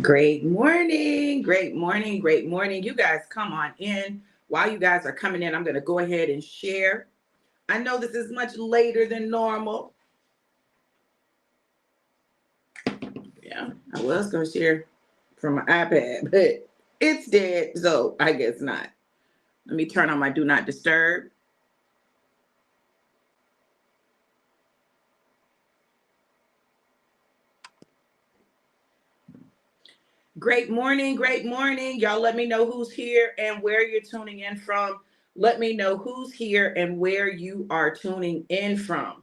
Great morning, great morning, great morning. You guys come on in. While you guys are coming in, I'm going to go ahead and share. I know this is much later than normal. Yeah, I was going to share from my iPad, but it's dead, so I guess not. Let me turn on my do not disturb. Great morning, great morning. Y'all let me know who's here and where you're tuning in from. Let me know who's here and where you are tuning in from.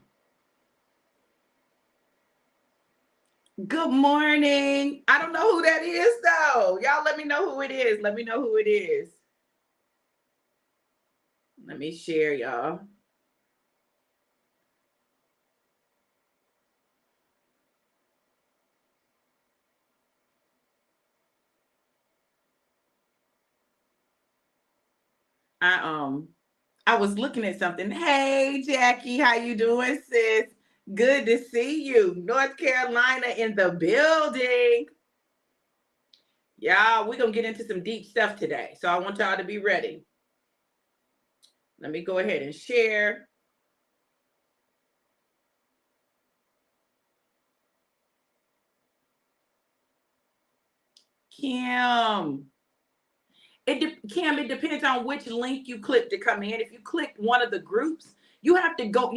Good morning. I don't know who that is though. Y'all let me know who it is. Let me know who it is. Let me share, y'all. I I was looking at something. Hey Jackie, how you doing, sis? Good to see you. North Carolina in the building. Y'all, we're gonna get into some deep stuff today. So I want y'all to be ready. Let me go ahead and share. Kim. Kim, it depends on which link you click to come in. If you click one of the groups, you have to go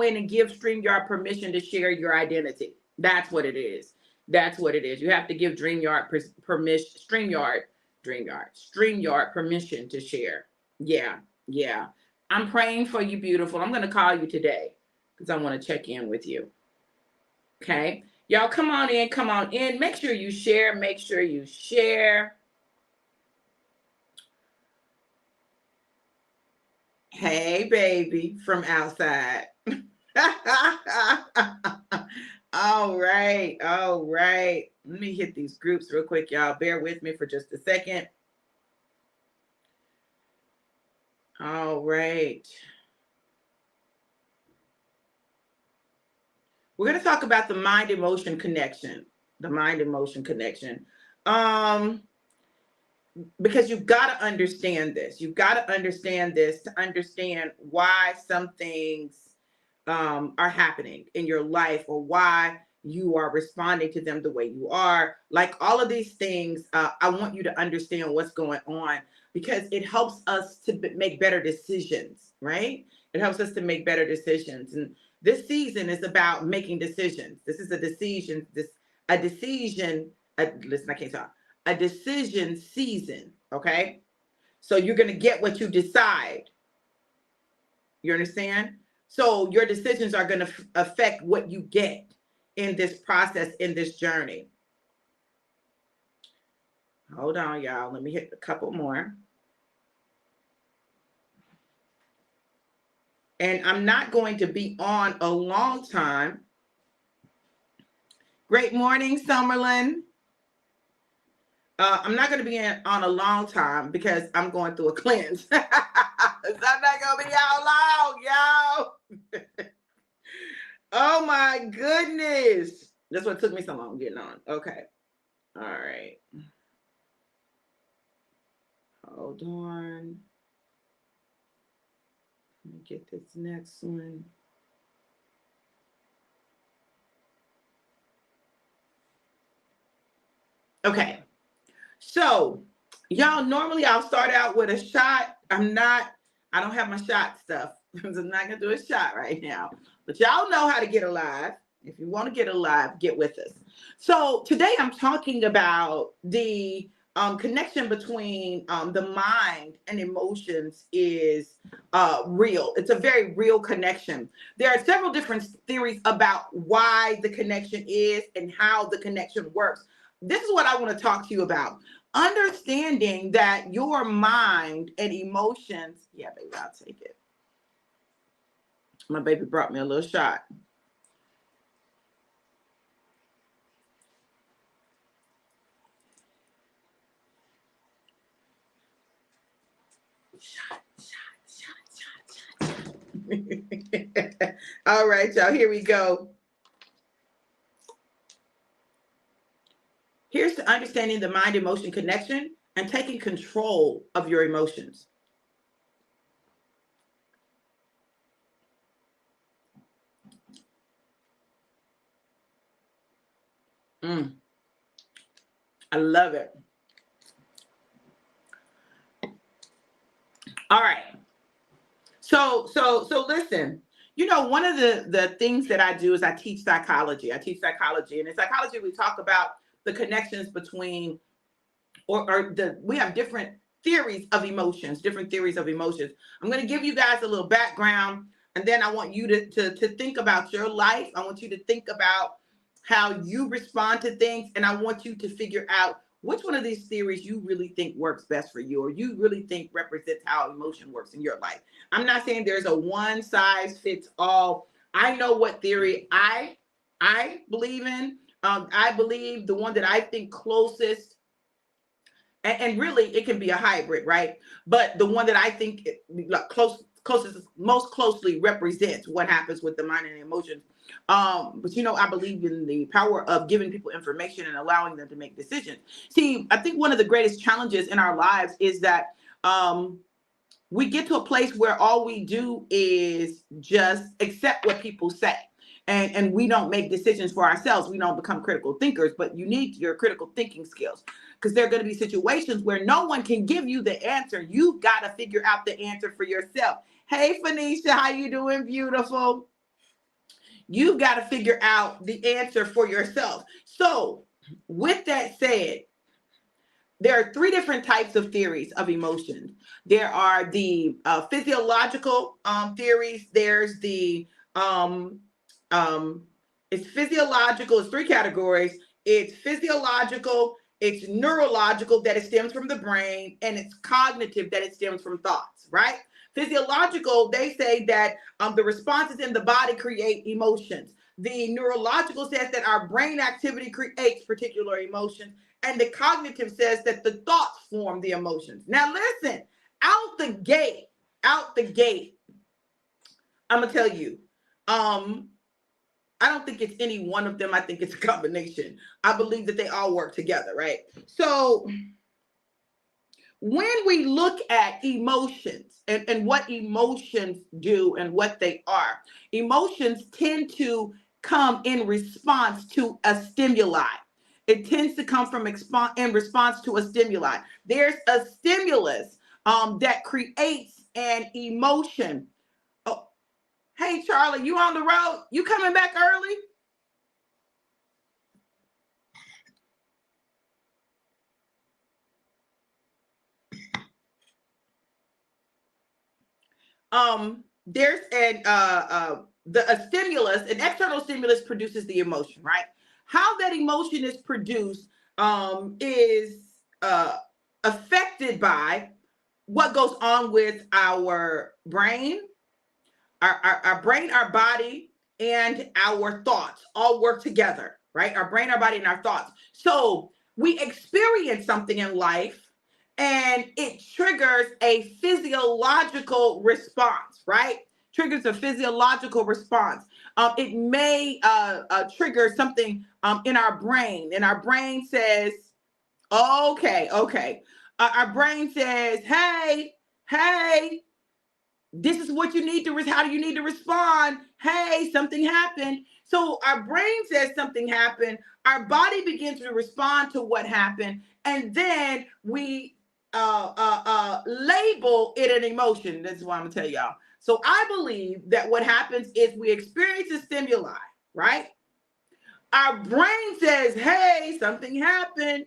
in and give StreamYard permission to share your identity. That's what it is. That's what it is. You have to give StreamYard permission to share. Yeah, yeah. I'm praying for you, beautiful. I'm gonna call you today because I want to check in with you. Okay. Y'all come on in, come on in. Make sure you share. Make sure you share. Hey, baby, from outside. All right, all right. Let me hit these groups real quick, y'all. Bear with me for just a second. All right. We're going to talk about the mind emotion connection. The mind emotion connection. Um, because you've got to understand this. You've got to understand this to understand why some things are happening in your life or why you are responding to them the way you are. Like all of these things, I want you to understand what's going on because it helps us to make better decisions, right? It helps us to make better decisions. And this season is about making decisions. This is a decision, listen, I can't talk. A decision season, okay? So you're going to get what you decide. You understand? So your decisions are going to affect what you get in this process, in this journey. Hold on, y'all. Let me hit a couple more. And I'm not going to be on a long time. Great morning, Summerlin. I'm not going to be on a long time because I'm going through a cleanse. So I'm not going to be out long, y'all. Oh my goodness. That's what took me so long getting on. Okay. All right. Hold on. Let me get this next one. Okay. So, y'all, normally I'll start out with a shot. I don't have my shot stuff. I'm not going to do a shot right now. But y'all know how to get alive. If you want to get alive, get with us. So, today I'm talking about the connection between the mind and emotions is real. It's a very real connection. There are several different theories about why the connection is and how the connection works. This is what I want to talk to you about. Understanding that your mind and emotions, yeah, baby, I'll take it. My baby brought me a little shot. Shot. All right, y'all, here we go. Here's to understanding the mind emotion connection and taking control of your emotions. I love it. All right. So listen, one of the things that I do is I teach psychology. And in psychology, we talk about the connections between, we have different theories of emotions, I'm going to give you guys a little background, and then I want you to think about your life. I want you to think about how you respond to things, and I want you to figure out which one of these theories you really think works best for you, or you really think represents how emotion works in your life. I'm not saying there's a one size fits all. I know what theory I believe in. I believe the one that I think closest, and really it can be a hybrid, right? But the one that I think most closely represents what happens with the mind and the emotions. But I believe in the power of giving people information and allowing them to make decisions. See, I think one of the greatest challenges in our lives is that we get to a place where all we do is just accept what people say. And we don't make decisions for ourselves. We don't become critical thinkers, but you need your critical thinking skills, because there are going to be situations where no one can give you the answer. You've got to figure out the answer for yourself. Hey, Phoenicia, how you doing? Beautiful. You've got to figure out the answer for yourself. So with that said, there are three different types of theories of emotions. There are the physiological theories. There's the it's physiological. It's three categories. It's physiological, it's neurological, that it stems from the brain, and it's cognitive, that it stems from thoughts, right? Physiological, they say that the responses in the body create emotions. The neurological says that our brain activity creates particular emotions, and the cognitive says that the thoughts form the emotions. Now listen, out the gate, I'm gonna tell you, I don't think it's any one of them. I think it's a combination. I believe that they all work together, right? So when we look at emotions and what emotions do and what they are, emotions tend to come in response to a stimuli. It tends to come from in response to a stimuli. There's a stimulus that creates an emotion. Oh, hey, Charlie, you on the road? You coming back early? There's a stimulus, an external stimulus produces the emotion, right? How that emotion is produced is affected by what goes on with our brain, our brain, our body, and our thoughts all work together, right? Our brain, our body, and our thoughts. So we experience something in life, and it triggers a physiological response, right? Triggers a physiological response. It may trigger something in our brain, and our brain says, okay. Our brain says, hey, this is what you need to, how do you need to respond? Hey, something happened. So our brain says something happened. Our body begins to respond to what happened. And then we label it an emotion. That's what I'm gonna tell y'all. So I believe that what happens is we experience a stimuli, right? Our brain says, hey, something happened.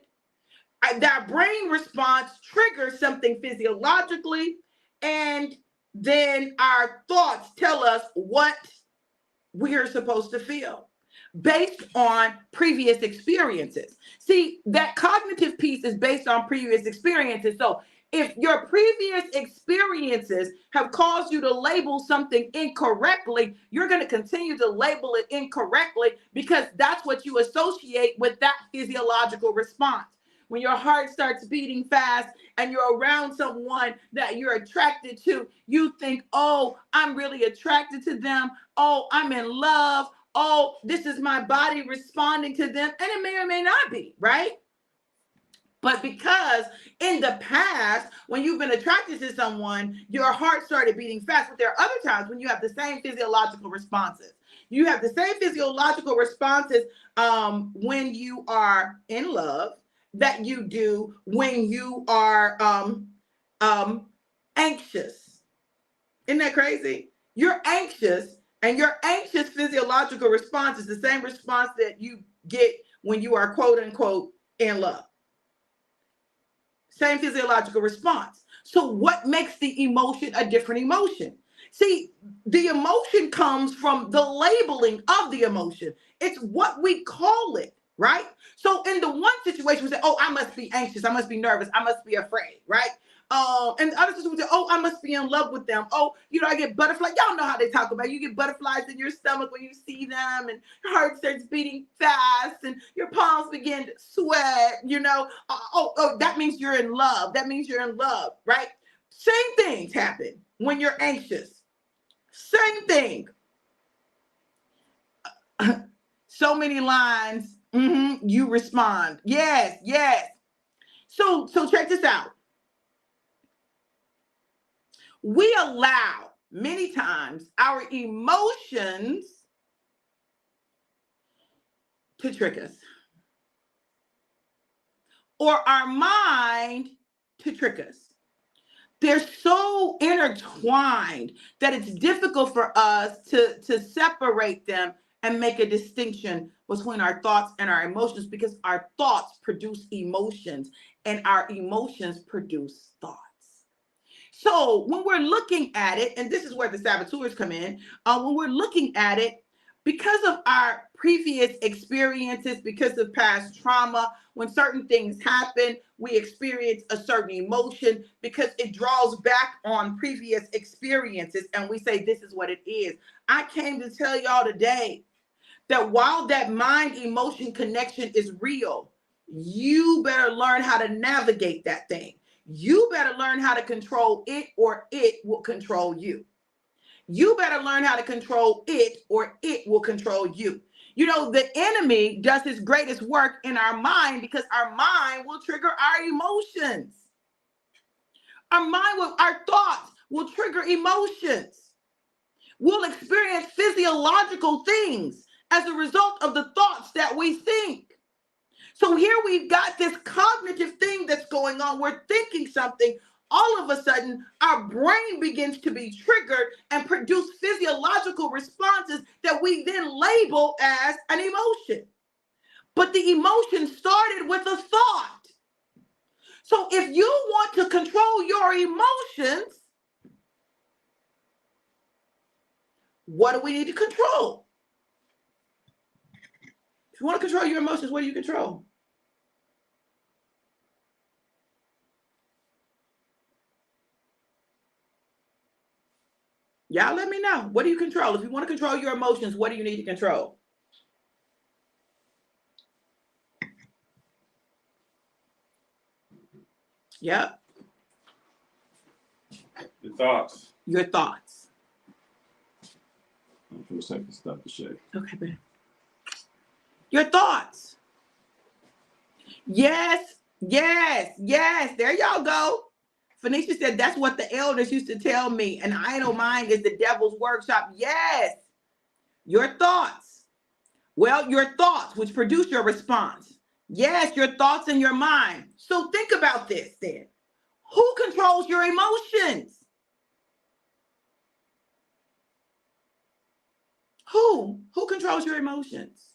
That brain response triggers something physiologically, and then our thoughts tell us what we are supposed to feel based on previous experiences. See, that cognitive piece is based on previous experiences. So if your previous experiences have caused you to label something incorrectly, you're going to continue to label it incorrectly because that's what you associate with that physiological response. When your heart starts beating fast and you're around someone that you're attracted to, you think, oh, I'm really attracted to them. Oh, I'm in love. Oh, this is my body responding to them. And it may or may not be, right? But because in the past, when you've been attracted to someone, your heart started beating fast. But there are other times when you have the same physiological responses. You have the same physiological responses when you are in love that you do when you are anxious. Isn't that crazy? You're anxious, and your anxious physiological response is the same response that you get when you are quote unquote in love. Same physiological response. So what makes the emotion a different emotion? See, the emotion comes from the labeling of the emotion. It's what we call it, right? So in the one situation, we say, oh, I must be anxious. I must be nervous. I must be afraid, right? And the other situation, we say, oh, I must be in love with them. Oh, I get butterflies. Y'all know how they talk about it. You get butterflies in your stomach when you see them, and your heart starts beating fast, and your palms begin to sweat, that means you're in love. That means you're in love, right? Same things happen when you're anxious. Same thing. So many lines, you respond. Yes, yes. So check this out. We allow many times our emotions to trick us, or our mind to trick us. They're so intertwined that it's difficult for us to separate them and make a distinction between our thoughts and our emotions, because our thoughts produce emotions and our emotions produce thoughts. So when we're looking at it, and this is where the saboteurs come in, when we're looking at it, because of our previous experiences, because of past trauma, when certain things happen, we experience a certain emotion because it draws back on previous experiences, and we say, this is what it is. I came to tell y'all today that while that mind emotion connection is real, you better learn how to navigate that thing. You better learn how to control it, or it will control you. You better learn how to control it, or it will control you. The enemy does his greatest work in our mind because our mind will trigger our emotions. Our thoughts will trigger emotions. We'll experience physiological things as a result of the thoughts that we think. So here we've got this cognitive thing that's going on. We're thinking something. All of a sudden, our brain begins to be triggered and produce physiological responses that we then label as an emotion. But the emotion started with a thought. So if you want to control your emotions, what do we need to control? If you want to control your emotions, what do you control? Y'all let me know. What do you control? If you want to control your emotions, what do you need to control? Yep. Your thoughts. Your thoughts. For a second, stop the shake. Okay, babe. Your thoughts. Yes, yes, yes. There y'all go. Phoenicia said, that's what the elders used to tell me. An idle mind is the devil's workshop. Yes. Your thoughts. Well, your thoughts, which produce your response. Yes, your thoughts and your mind. So think about this then. Who controls your emotions? Who? Who controls your emotions?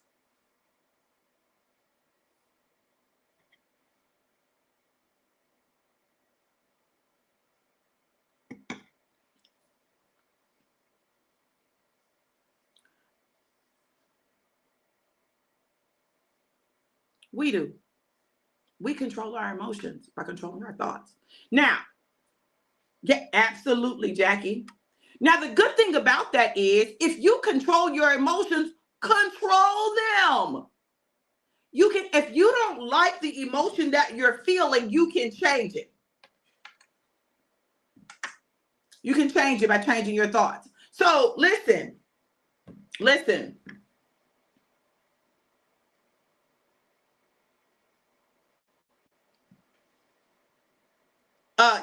We do. We control our emotions by controlling our thoughts. Now, yeah, absolutely, Jackie. Now, the good thing about that is if you control your emotions, control them. You can, if you don't like the emotion that you're feeling, you can change it. You can change it by changing your thoughts. So listen.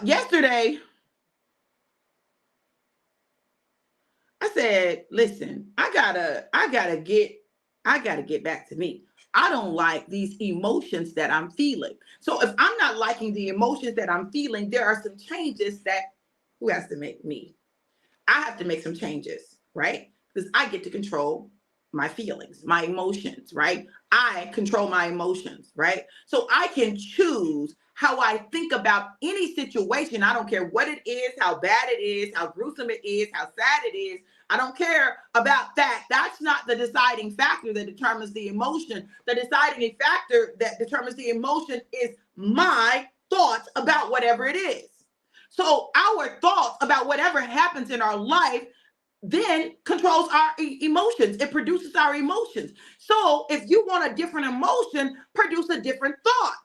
Yesterday, I said, listen, I gotta get back to me. I don't like these emotions that I'm feeling. So if I'm not liking the emotions that I'm feeling, there are some changes that who has to make me? I have to make some changes, right? Because I get to control my feelings, my emotions, right? I control my emotions, right? So I can choose how I think about any situation. I don't care what it is, how bad it is, how gruesome it is, how sad it is. I don't care about that. That's not the deciding factor that determines the emotion. The deciding factor that determines the emotion is my thoughts about whatever it is. So our thoughts about whatever happens in our life then controls our emotions. It produces our emotions. So if you want a different emotion, produce a different thought.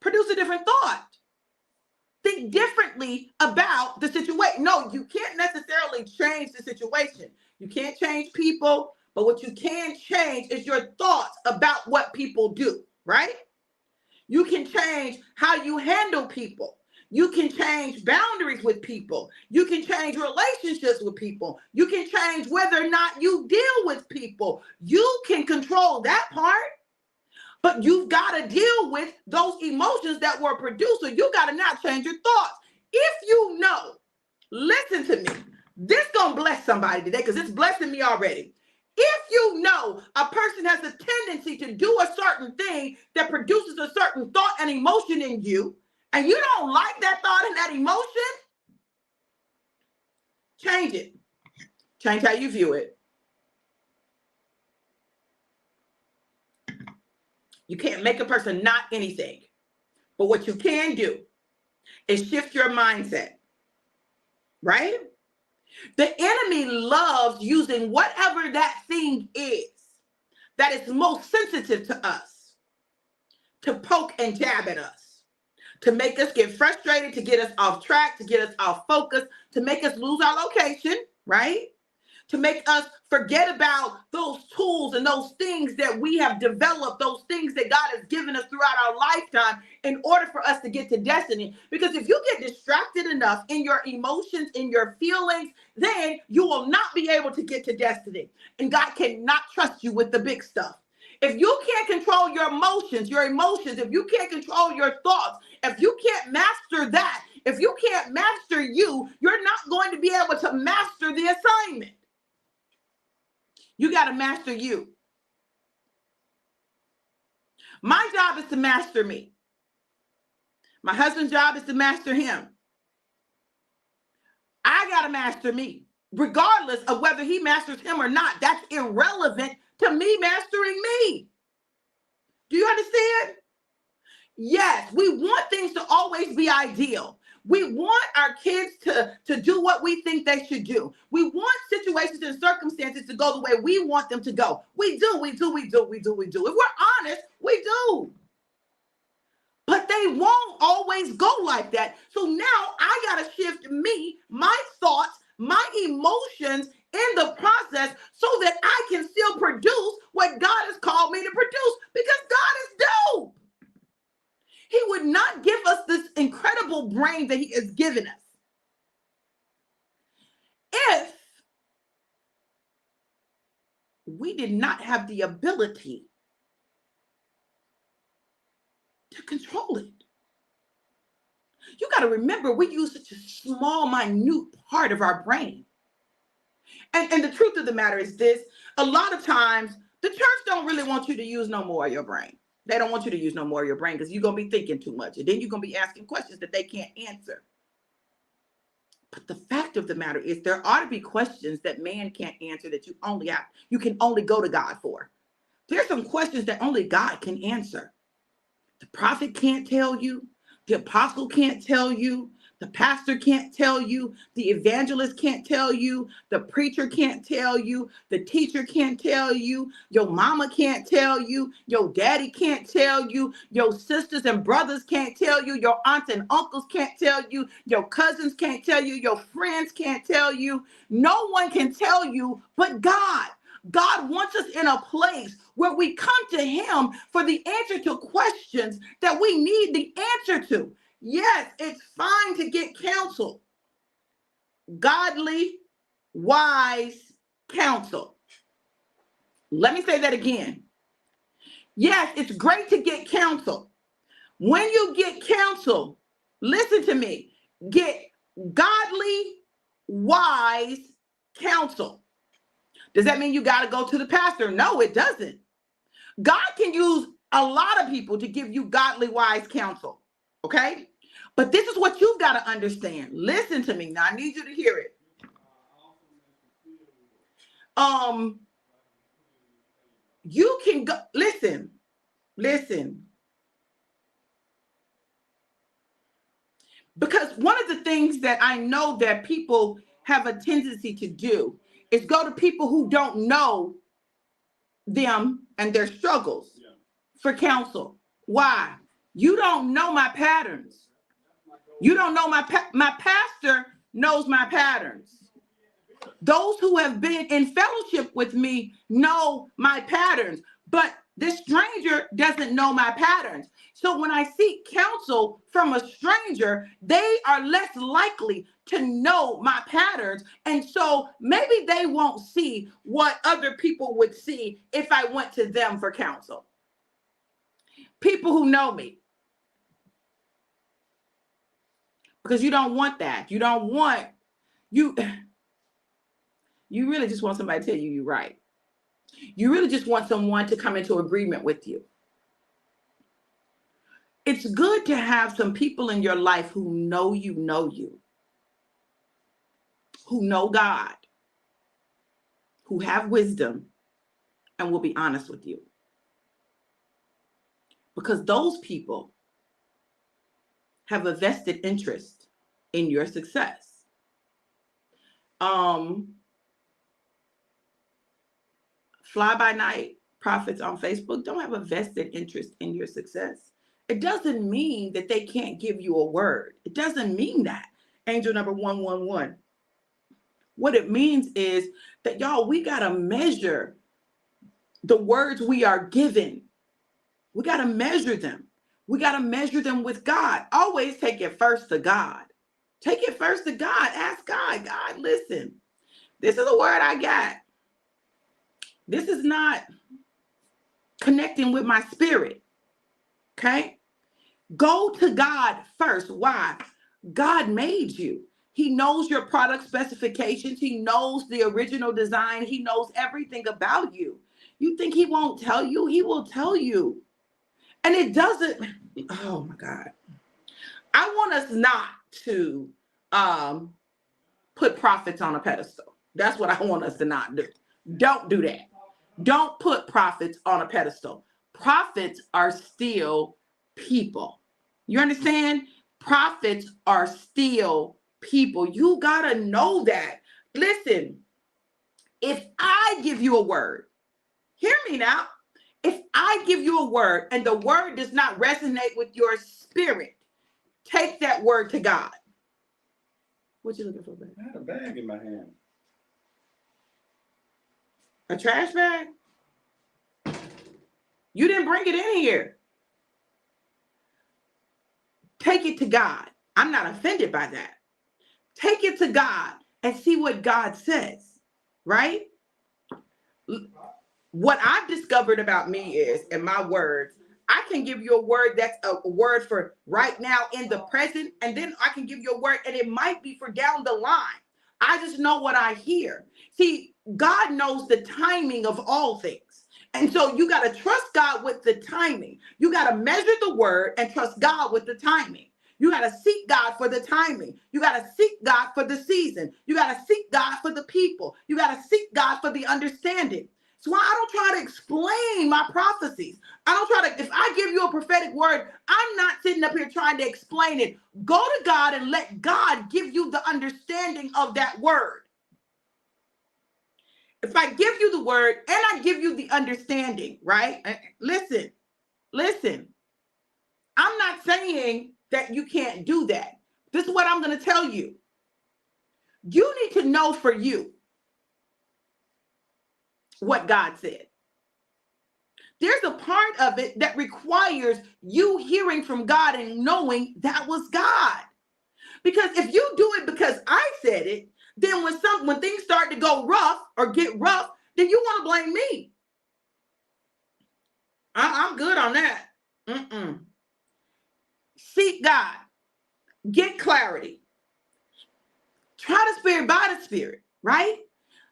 Produce a different thought. Think differently about the situation. No, you can't necessarily change the situation. You can't change people, but what you can change is your thoughts about what people do, right? You can change how you handle people. You can change boundaries with people. You can change relationships with people. You can change whether or not you deal with people. You can control that part, but you've got to deal with those emotions that were produced. So you got to now change your thoughts. If you know, listen to me. This gonna bless somebody today because it's blessing me already. If you know a person has a tendency to do a certain thing that produces a certain thought and emotion in you, and you don't like that thought and that emotion, change it. Change how you view it. You can't make a person not anything. But what you can do is shift your mindset, right? The enemy loves using whatever that thing is that is most sensitive to us to poke and jab at us, to make us get frustrated, to get us off track, to get us off focus, to make us lose our location, right? To make us forget about those tools and those things that we have developed, those things that God has given us throughout our lifetime in order for us to get to destiny. Because if you get distracted enough in your emotions, in your feelings, then you will not be able to get to destiny. And God cannot trust you with the big stuff. If you can't control your emotions, if you can't control your thoughts, if you can't master that, if you can't master you, you're not going to be able to master the assignment. You got to master you. My job is to master me. My husband's job is to master him. I got to master me, regardless of whether he masters him or not. That's irrelevant to me mastering me. Do you understand? Yes, we want things to always be ideal. We want our kids to do what we think they should do. We want situations and circumstances to go the way we want them to go. We do. If we're honest, we do. But they won't always go like that. So now I got to shift me, my thoughts, my emotions in the process so that I can still produce what God has called me to produce, because God is dope. He would not give us this incredible brain that he has given us if we did not have the ability to control it. You got to remember, we use such a small, minute part of our brain. And the truth of the matter is this: a lot of times, the church don't really want you to use no more of your brain. They don't want you to use no more of your brain because you're going to be thinking too much. And then you're going to be asking questions that they can't answer. But the fact of the matter is, there ought to be questions that man can't answer that you can only go to God for. There's some questions that only God can answer. The prophet can't tell you. The apostle can't tell you. The pastor can't tell you. The evangelist can't tell you. The preacher can't tell you. The teacher can't tell you. Your mama can't tell you. Your daddy can't tell you. Your sisters and brothers can't tell you. Your aunts and uncles can't tell you. Your cousins can't tell you. Your friends can't tell you. No one can tell you but God. God wants us in a place where we come to him for the answer to questions that we need the answer to. Yes, it's fine to get counsel. Godly, wise counsel. Let me say that again. Yes, it's great to get counsel. When you get counsel, listen to me, get godly, wise counsel. Does that mean you got to go to the pastor? No, it doesn't. God can use a lot of people to give you godly, wise counsel. Okay? But this is what you've got to understand. Listen to me. Now, I need you to hear it. You can go, listen. Because one of the things that I know that people have a tendency to do is go to people who don't know them and their struggles for counsel. Why? You don't know my patterns. You don't know my pastor knows my patterns. Those who have been in fellowship with me know my patterns, but this stranger doesn't know my patterns. So when I seek counsel from a stranger, they are less likely to know my patterns. And so maybe they won't see what other people would see if I went to them for counsel. People who know me. Because you don't want that. You don't want, you really just want somebody to tell you you're right. You really just want someone to come into agreement with you. It's good to have some people in your life who know you, who know God, who have wisdom, and will be honest with you. Because those people have a vested interest in your success. Fly-by-night prophets on Facebook don't have a vested interest in your success. It doesn't mean that they can't give you a word. It doesn't mean that. Angel number 111. What it means is that, y'all, we got to measure the words we are given. We got to measure them. We got to measure them with God. Always take it first to God. Take it first to God. Ask God, God, listen, this is a word I got. This is not connecting with my spirit. Okay? Go to God first. Why? God made you. He knows your product specifications. He knows the original design. He knows everything about you. You think he won't tell you? He will tell you. And it doesn't, oh my God. I want us not to put prophets on a pedestal. That's what I want us to not do. Don't do that. Don't put prophets on a pedestal. Prophets are still people. You understand? Prophets are still people. You got to know that. Listen, if I give you a word, hear me now. If I give you a word and the word does not resonate with your spirit, take that word to God. What you looking for, babe? I had a bag in my hand. A trash bag? You didn't bring it in here. Take it to God. I'm not offended by that. Take it to God and see what God says, right? What I've discovered about me is, in my words, I can give you a word that's a word for right now in the present, and then I can give you a word and it might be for down the line. I just know what I hear. See, God knows the timing of all things. And so you got to trust God with the timing. You got to measure the word and trust God with the timing. You got to seek God for the timing. You got to seek God for the season. You got to seek God for the people. You got to seek God for the understanding. So I don't try to explain my prophecies. I don't try to, if I give you a prophetic word, I'm not sitting up here trying to explain it. Go to God and let God give you the understanding of that word. If I give you the word and I give you the understanding, right? Listen. I'm not saying that you can't do that. This is what I'm going to tell you. You need to know for you what God said. There's a part of it that requires you hearing from God and knowing that was God. Because if you do it because I said it, then when things start to go rough or get rough, then you want to blame me. I'm good on that. Seek God. Get clarity. Try the Spirit by the Spirit, right?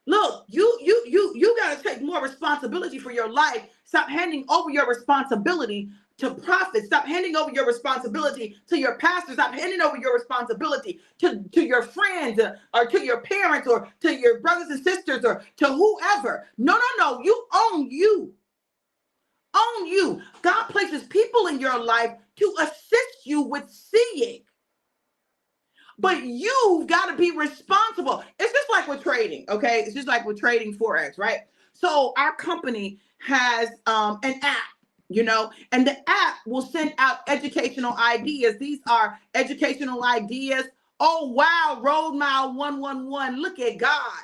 Look, you got to take more responsibility for your life. Stop handing over your responsibility to prophets. Stop handing over your responsibility to your pastors. Stop handing over your responsibility to your friends or to your parents or to your brothers and sisters or to whoever. No. You own you. Own you. God places people in your life to assist you with seeing. But you've got to be responsible. It's just like with trading, okay? It's just like with trading Forex, right? So our company has an app, and the app will send out educational ideas. These are educational ideas. Oh, wow, Road Mile 111. Look at God.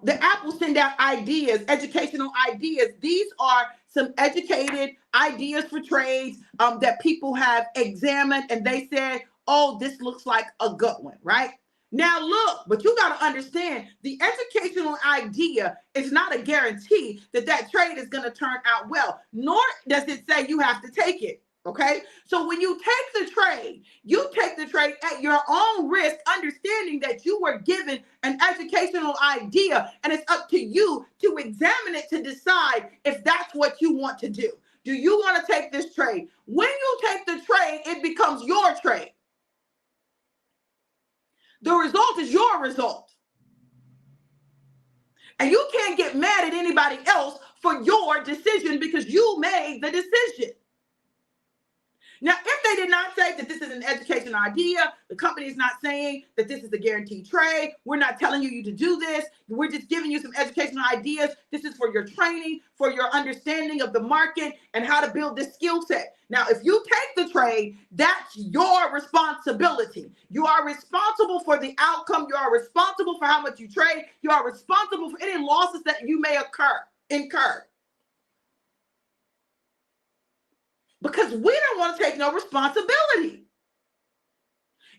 The app will send out ideas, educational ideas. These are some educated ideas for trades that people have examined, and they said, oh, this looks like a good one, right? Now look, but you got to understand the educational idea is not a guarantee that that trade is going to turn out well, nor does it say you have to take it. Okay, so when you take the trade, you take the trade at your own risk, understanding that you were given an educational idea, and it's up to you to examine it to decide if that's what you want to do. Do you want to take this trade? When you take the trade, it becomes your trade. The result is your result. And you can't get mad at anybody else for your decision because you made the decision. Now, if they did not say that this is an educational idea, the company is not saying that this is a guaranteed trade. We're not telling you to do this. We're just giving you some educational ideas. This is for your training, for your understanding of the market and how to build this skill set. Now, if you take the trade, that's your responsibility. You are responsible for the outcome. You are responsible for how much you trade. You are responsible for any losses that you may incur. Because we don't want to take no responsibility.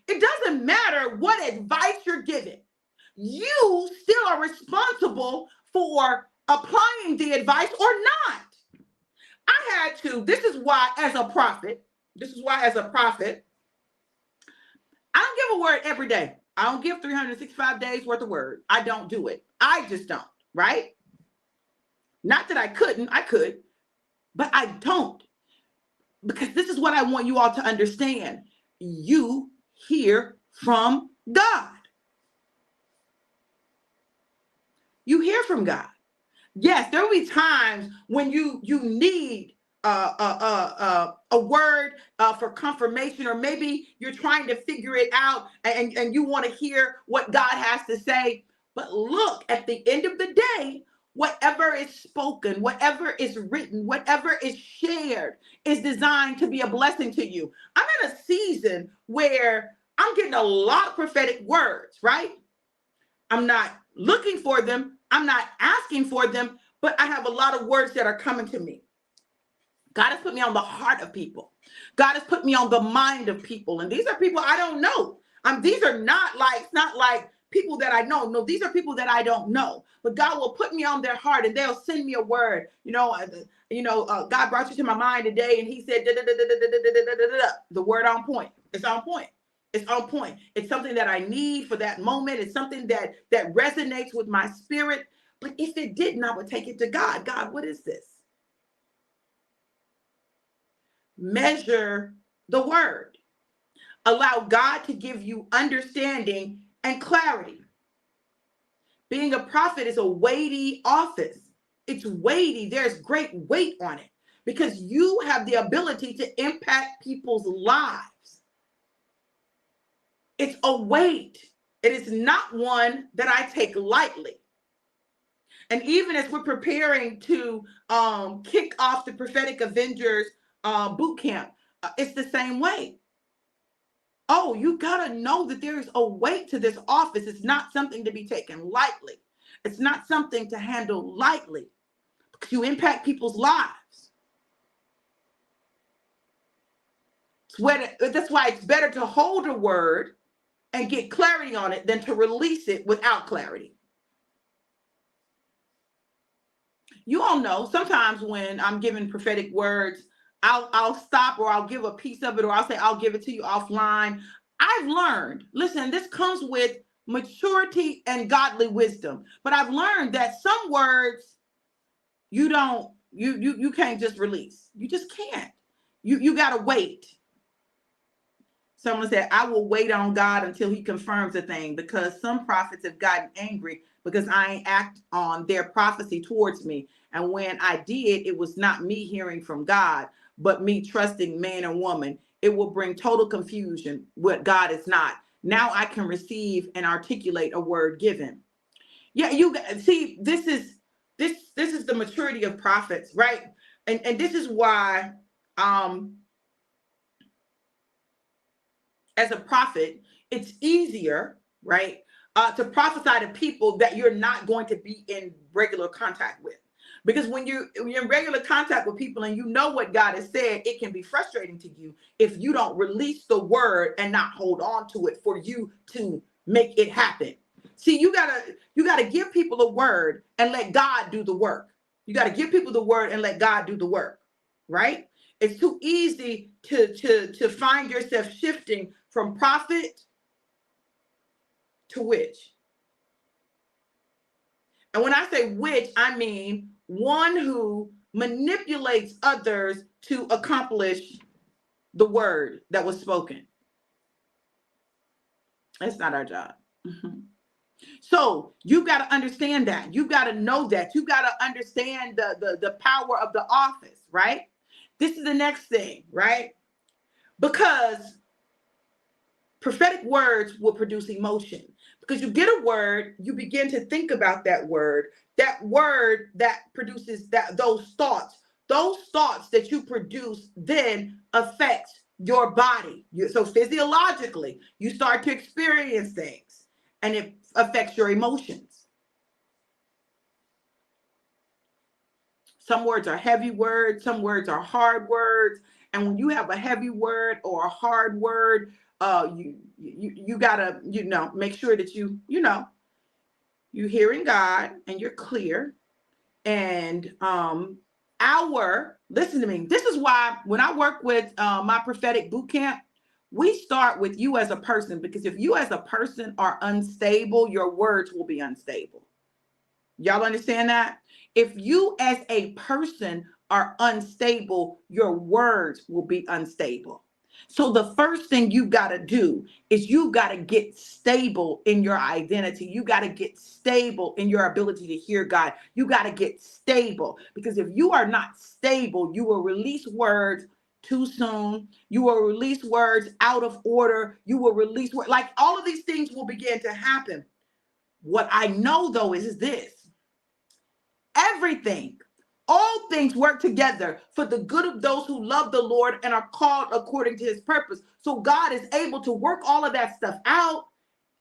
It doesn't matter what advice you're given. You still are responsible for applying the advice or not. This is why as a prophet, I don't give a word every day. I don't give 365 days worth of word. I don't do it. I just don't, right? Not that I couldn't, I could, but I don't. Because this is what I want you all to understand. You hear from God. You hear from God. Yes, there will be times when you need a word for confirmation, or maybe you're trying to figure it out and you want to hear what God has to say. But look, at the end of the day, whatever is spoken, whatever is written, whatever is shared is designed to be a blessing to you. I'm in a season where I'm getting a lot of prophetic words, right? I'm not looking for them. I'm not asking for them, but I have a lot of words that are coming to me. God has put me on the heart of people. God has put me on the mind of people. And these are people I don't know. These are not like people that I know. No, these are people that I don't know. But God will put me on their heart and they'll send me a word. God brought you to my mind today and he said, the word on point. It's on point. It's on point. It's something that I need for that moment. It's something that resonates with my spirit. But if it didn't, I would take it to God. God, what is this? Measure the word. Allow God to give you understanding and clarity. Being a prophet is a weighty office. It's weighty. There's great weight on it because you have the ability to impact people's lives. It's a weight. It is not one that I take lightly. And even as we're preparing to kick off the Prophetic Avengers boot camp, it's the same way. Oh, you got to know that there is a weight to this office. It's not something to be taken lightly. It's not something to handle lightly. because you impact people's lives. That's why it's better to hold a word and get clarity on it than to release it without clarity. You all know sometimes when I'm giving prophetic words, I'll stop, or I'll give a piece of it, or I'll say I'll give it to you offline. I've learned, listen, this comes with maturity and godly wisdom, but I've learned that some words you can't just release. You just can't. You got to wait. Someone said, I will wait on God until he confirms a thing, because some prophets have gotten angry because I ain't act on their prophecy towards me. And when I did, it was not me hearing from God, but me trusting man and woman. It will bring total confusion what God is not. Now I can receive and articulate a word given. Yeah, you see, this is the maturity of prophets, right? And this is why as a prophet, it's easier, right, to prophesy to people that you're not going to be in regular contact with. Because when you're in regular contact with people and you know what God has said, it can be frustrating to you if you don't release the word and not hold on to it for you to make it happen. See, you gotta give people a word and let God do the work. You gotta give people the word and let God do the work, right? It's too easy to find yourself shifting from prophet to witch. And when I say witch, I mean one who manipulates others to accomplish the word that was spoken. That's not our job. Mm-hmm. So you got to understand that. You got to know that. You got to understand the power of the office, right? This is the next thing, right? Because prophetic words will produce emotion. Because you get a word, you begin to think about that word that produces those thoughts that you produce then affects your body. So physiologically, you start to experience things, and it affects your emotions. Some words are heavy words, some words are hard words. And when you have a heavy word or a hard word, you gotta, make sure that you're hearing God and you're clear. And listen to me. This is why when I work with my prophetic boot camp, we start with you as a person, because if you as a person are unstable, your words will be unstable. Y'all understand that? If you as a person are unstable, your words will be unstable. So the first thing you got to do is you got to get stable in your identity. You got to get stable in your ability to hear God. You got to get stable, because if you are not stable, you will release words too soon. You will release words out of order. You will release words, like all of these things will begin to happen. What I know though is this: everything, all things work together for the good of those who love the Lord and are called according to his purpose. So God is able to work all of that stuff out.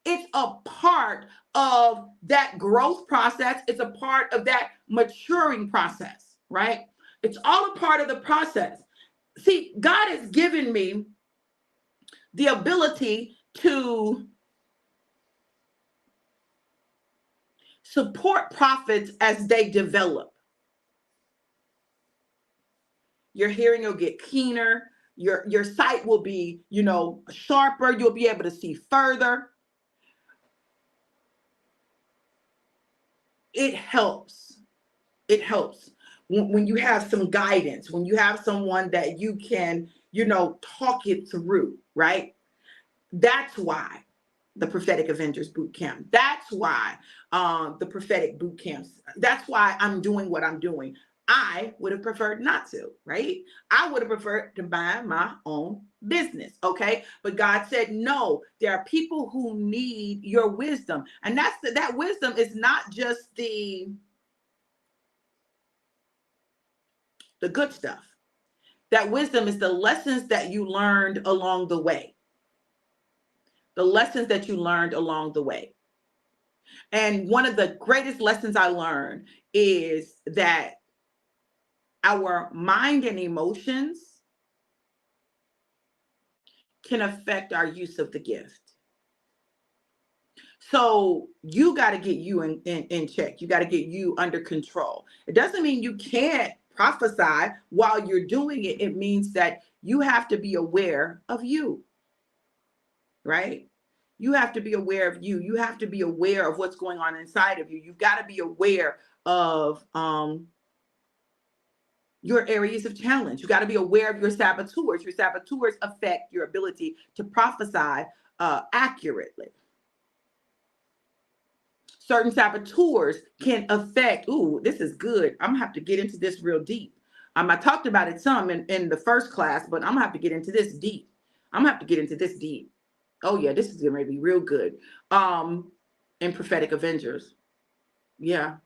It's a part of that growth process. It's a part of that maturing process, right? It's all a part of the process. See, God has given me the ability to support prophets as they develop. Your hearing will get keener. Your sight will be, sharper. You'll be able to see further. It helps. It helps when you have some guidance, when you have someone that you can, talk it through, right? That's why the Prophetic Avengers Boot Camp. That's why the prophetic boot camps. That's why I'm doing what I'm doing. I would have preferred not to, right? I would have preferred to buy my own business, okay? But God said, no, there are people who need your wisdom. And that wisdom is not just the good stuff. That wisdom is the lessons that you learned along the way. The lessons that you learned along the way. And one of the greatest lessons I learned is that our mind and emotions can affect our use of the gift. So you got to get you in check. You got to get you under control. It doesn't mean you can't prophesy while you're doing it. It means that you have to be aware of you, right? You have to be aware of you. You have to be aware of what's going on inside of you. You've got to be aware of your areas of challenge. You got to be aware of your saboteurs. Your saboteurs affect your ability to prophesy accurately. Certain saboteurs can affect, ooh, this is good. I'm gonna have to get into this real deep. I talked about it some in the first class, but I'm gonna have to get into this deep. I'm gonna have to get into this deep. Oh yeah, this is gonna be real good. In Prophetic Avengers. Yeah.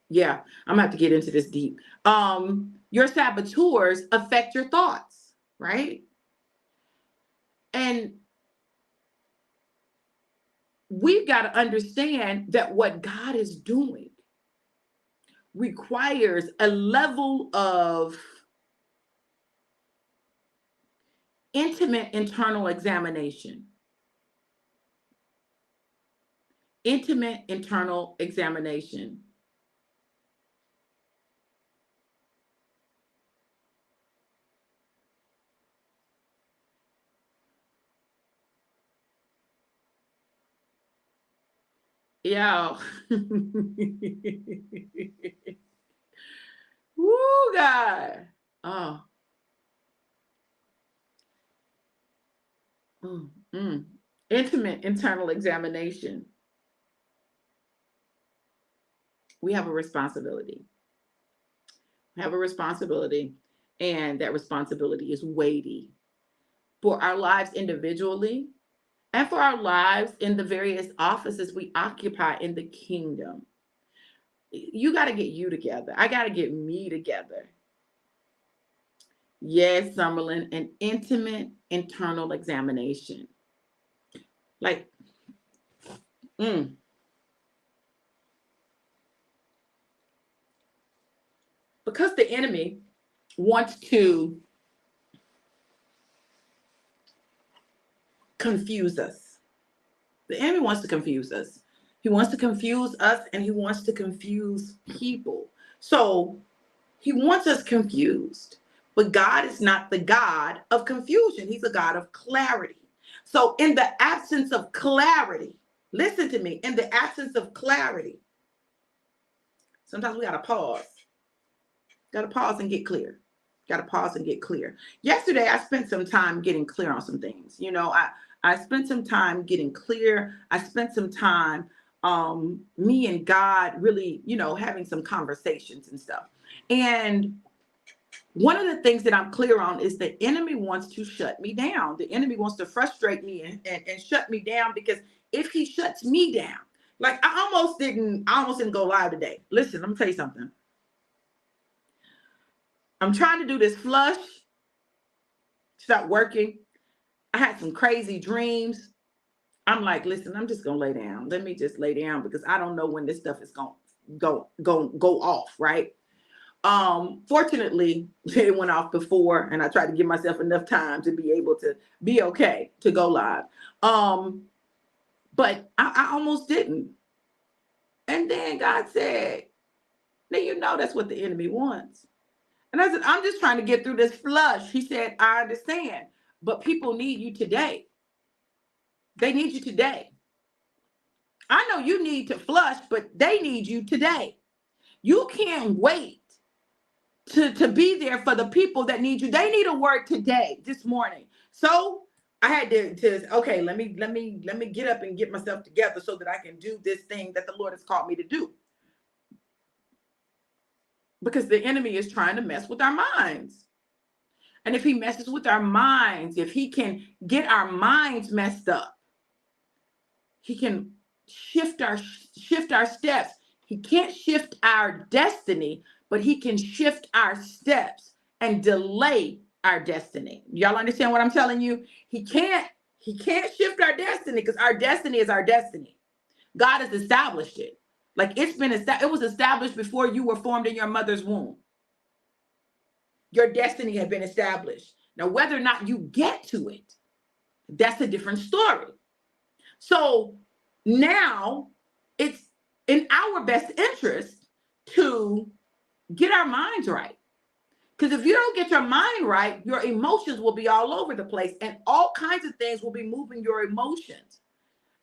Yeah, I'm gonna have to get into this deep. Your saboteurs affect your thoughts, right? And we've got to understand that what God is doing requires a level of intimate internal examination. Intimate internal examination. Yeah. Woo, God. Oh. Intimate internal examination. We have a responsibility. We have a responsibility, and that responsibility is weighty for our lives individually and for our lives in the various offices we occupy in the kingdom. You got to get you together. I got to get me together. Yes, Summerlin, an intimate internal examination. Like, because the enemy wants to confuse us. The enemy wants to confuse us. He wants to confuse us, and he wants to confuse people. So he wants us confused. But God is not the God of confusion. He's a God of clarity. So in the absence of clarity, listen to me, in the absence of clarity, sometimes we got to pause. Got to pause and get clear. Got to pause and get clear. Yesterday, I spent some time getting clear on some things. You know, I spent some time getting clear. I spent some time, me and God really, you know, having some conversations and stuff. And one of the things that I'm clear on is the enemy wants to shut me down. The enemy wants to frustrate me and shut me down, because if he shuts me down, like I almost didn't go live today. Listen, let me tell you something. I'm trying to do this flush. It's not working. I had some crazy dreams. I'm like, listen, I'm just gonna lay down. Let me just lay down, because I don't know when this stuff is gonna go off, right? Fortunately, it went off before, and I tried to give myself enough time to be able to be okay to go live. But I almost didn't. And then God said, now you know that's what the enemy wants. And I said, I'm just trying to get through this flush. He said, I understand, but people need you today. They need you today. I know you need to flush, but they need you today. You can't wait to be there for the people that need you. They need a word today, this morning. So I had to okay, let me get up and get myself together so that I can do this thing that the Lord has called me to do. Because the enemy is trying to mess with our minds. And if he messes with our minds, if he can get our minds messed up, he can shift our steps. He can't shift our destiny, but he can shift our steps and delay our destiny. Y'all understand what I'm telling you? He can't shift our destiny, because our destiny is our destiny. God has established it. Like it was established before you were formed in your mother's womb. Your destiny had been established. Now, whether or not you get to it, that's a different story. So now it's in our best interest to get our minds right. Because if you don't get your mind right, your emotions will be all over the place and all kinds of things will be moving your emotions.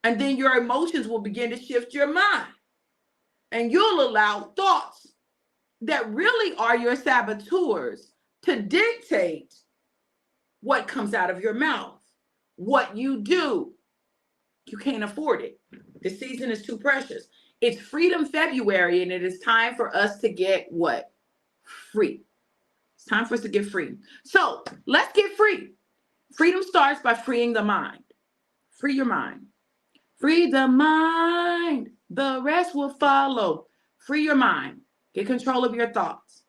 And then your emotions will begin to shift your mind. And you'll allow thoughts that really are your saboteurs to dictate what comes out of your mouth, what you do. You can't afford it. The season is too precious. It's Freedom February, and it is time for us to get what? Free. It's time for us to get free. So let's get free. Freedom starts by freeing the mind. Free your mind. Free the mind. The rest will follow. Free your mind. Get control of your thoughts.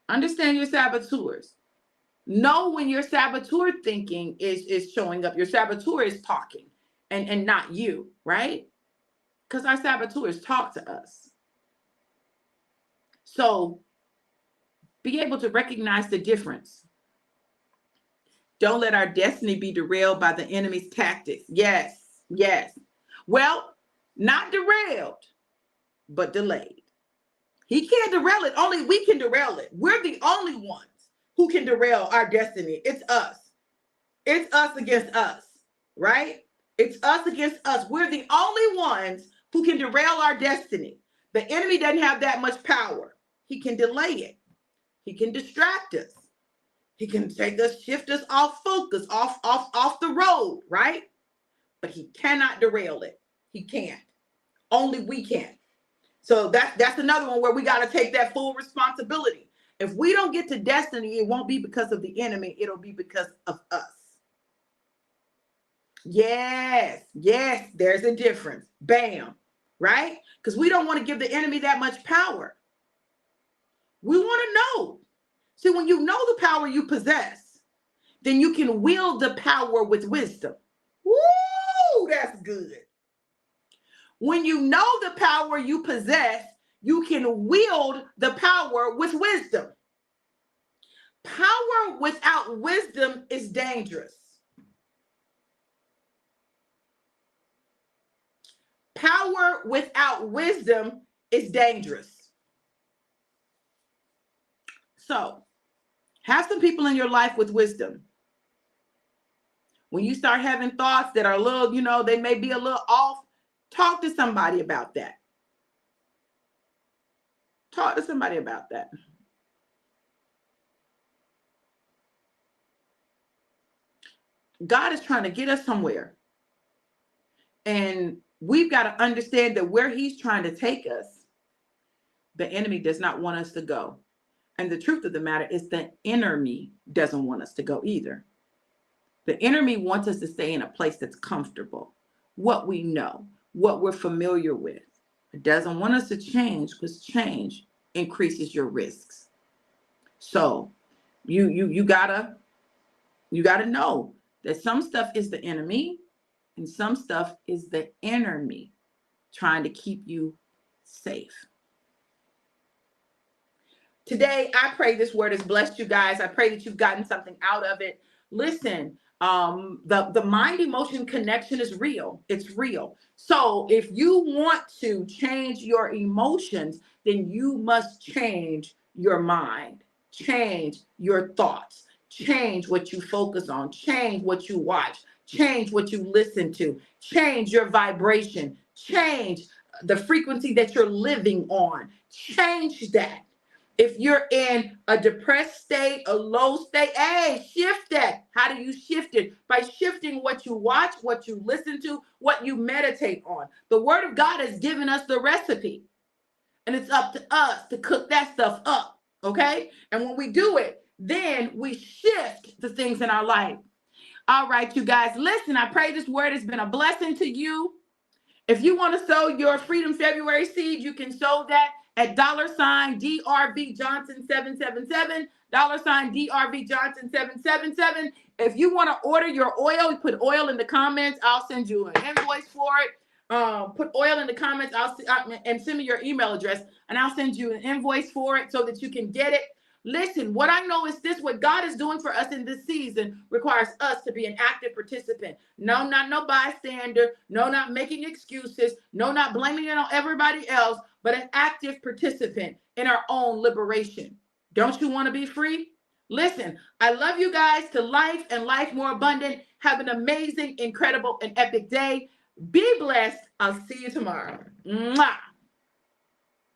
Understand your saboteurs. Know when your saboteur thinking is showing up. Your saboteur is talking and not you, right? Because our saboteurs talk to us. So be able to recognize the difference. Don't let our destiny be derailed by the enemy's tactics. Yes, yes. Well, not derailed, but delayed. He can't derail it. Only we can derail it. We're the only ones who can derail our destiny. It's us. It's us against us, right? It's us against us. We're the only ones who can derail our destiny. The enemy doesn't have that much power. He can delay it. He can distract us. He can take us, shift us off focus, off the road, right? But he cannot derail it. He can't. Only we can. So that's another one where we got to take that full responsibility. If we don't get to destiny, it won't be because of the enemy. It'll be because of us. Yes, yes, there's a difference. Bam, right? Because we don't want to give the enemy that much power. We want to know. See, when you know the power you possess, then you can wield the power with wisdom. Woo, that's good. When you know the power you possess, you can wield the power with wisdom. Power without wisdom is dangerous. Power without wisdom is dangerous. So, have some people in your life with wisdom. When you start having thoughts that are a little, they may be a little off, talk to somebody about that. Talk to somebody about that. God is trying to get us somewhere. And we've got to understand that where he's trying to take us, the enemy does not want us to go. And the truth of the matter is the enemy doesn't want us to go either. The enemy wants us to stay in a place that's comfortable, what we know, what we're familiar with. It doesn't want us to change because change increases your risks. So you gotta know that some stuff is the enemy and some stuff is the enemy trying to keep you safe. Today, I pray this word has blessed you guys. I pray that you've gotten something out of it. Listen, the mind emotion connection is real. It's real. So if you want to change your emotions, then you must change your mind, change your thoughts, change what you focus on, change what you watch, change what you listen to, change your vibration, change the frequency that you're living on, change that. If you're in a depressed state, a low state, hey, shift that. How do you shift it? By shifting what you watch, what you listen to, what you meditate on. The word of God has given us the recipe. And it's up to us to cook that stuff up, okay? And when we do it, then we shift the things in our life. All right, you guys, listen, I pray this word has been a blessing to you. If you want to sow your Freedom February seed, you can sow that at $DRV Johnson 777, $DRV Johnson 777. If you want to order your oil, you put oil in the comments. I'll send you an invoice for it. Put oil in the comments. And send me your email address, and I'll send you an invoice for it so that you can get it. Listen, what I know is this: what God is doing for us in this season requires us to be an active participant. No, not no bystander. No, not making excuses. No, not blaming it on everybody else, but an active participant in our own liberation. Don't you want to be free? Listen, I love you guys to life and life more abundant. Have an amazing, incredible, and epic day. Be blessed. I'll see you tomorrow. Mwah.